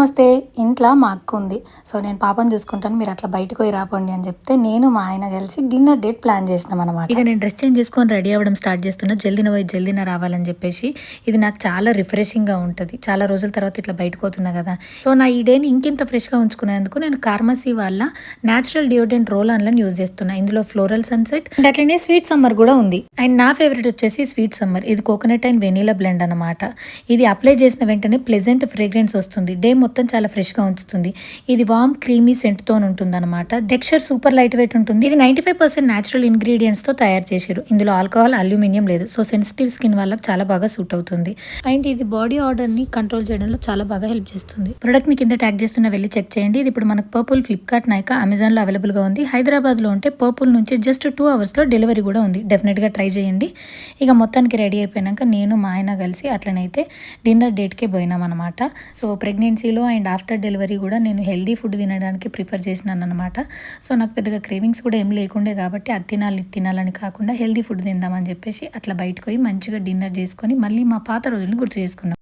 నమస్తే. ఇంట్లో మా అక్క ఉంది. సో, నేను పాపని చూసుకుంటాను. మీరు అట్లా బయటకి పోయి రాపోండి అని చెప్తే, నేను మా ఆయన కలిసి డిన్నర్ డేట్ ప్లాన్ చేసినామనమాట. ఇక నేను డ్రెస్ చేంజ్ చేసుకొని రెడీ అవ్వడం స్టార్ట్ చేస్తున్నా. జల్దిన పోయి జల్దిన రావాలని చెప్పేసి. ఇది నాకు చాలా రిఫ్రెషింగ్‌గా ఉంటది. చాలా రోజుల తర్వాత ఇట్లా బయటకు పోతున్నా కదా! సో, నా ఈ డేని ఇంకింత ఫ్రెష్‌గా ఉంచుకునేందుకు నేను ఫార్మసీ వాళ్ళ నేచురల్ డియోడ్రెంట్ రోల్ ఆన్‌లను యూజ్ చేస్తున్నా. ఇందులో ఫ్లోరల్ సన్సెట్ అండ్ అట్లనే స్వీట్ సమ్మర్ కూడా ఉంది. అండ్ నా ఫేవరెట్ వచ్చేసి స్వీట్ సమ్మర్. ఇది కోకోనట్ అండ్ వెనిలా బ్లెండ్ అనమాట. ఇది అప్లై చేసిన వెంటనే ప్లెజెంట్ ఫ్రేగ్రెన్స్ వస్తుంది. డే మొత్తం చాలా ఫ్రెష్‌గా ఉంచుతుంది. ఇది వార్మ్ క్రీమీ సెంట్‌తో ఉంటుందన్నమాట. టెక్స్చర్ సూపర్ లైట్ వెయిట్ ఉంటుంది. ఇది 95% నేచురల్ ఇంగ్రీడియంట్స్‌తో తయారు చేశారు. ఇందులో ఆల్కహాల్, అల్యూమినియం లేదు. సో సెన్సిటివ్ స్కిన్ వాళ్ళకి చాలా బాగా సూట్ అవుతుంది. అండ్ ఇది బాడీ ఆర్డర్‌ని కంట్రోల్ చేయడంలో చాలా బాగా హెల్ప్ చేస్తుంది. ప్రొడక్ట్‌ని కింద ట్యాగ్ చేస్తున్నా వెళ్ళి చెక్ చేయండి. ఇది ఇప్పుడు మనకు పర్పుల్, ఫ్లిప్‌కార్ట్, నైకా, అమెజాన్‌లో అవైలబుల్‌గా ఉంది. హైదరాబాద్‌లో ఉంటే పర్పుల్ నుంచి జస్ట్ 2 అవర్స్‌లో డెలివరీ కూడా ఉంది. డెఫినెట్‌గా ట్రై చేయండి. ఇక మొత్తానికి రెడీ అయిపోయినాక నేను మా ఆయన కలిసి అట్లనైతే డిన్నర్ డేట్‌కే పోయినామన్నమాట. సో ప్రెగ్నెన్సీలో అండ్ ఆఫ్టర్ డెలివరీ కూడా నేను హెల్దీ ఫుడ్ తినడానికి ప్రిఫర్ చేసినాను అనమాట. సో నాకు పెద్దగా క్రేవింగ్స్ కూడా ఏం లేకుండే కాబట్టి అది తినాలి ఇది తినాలని కాకుండా హెల్దీ ఫుడ్ తిందామని చెప్పేసి అట్లా బయటకు పోయి మంచిగా డిన్నర్ చేసుకొని మళ్ళీ మా పాత రోజుల్ని గుర్తు చేసుకున్నాం.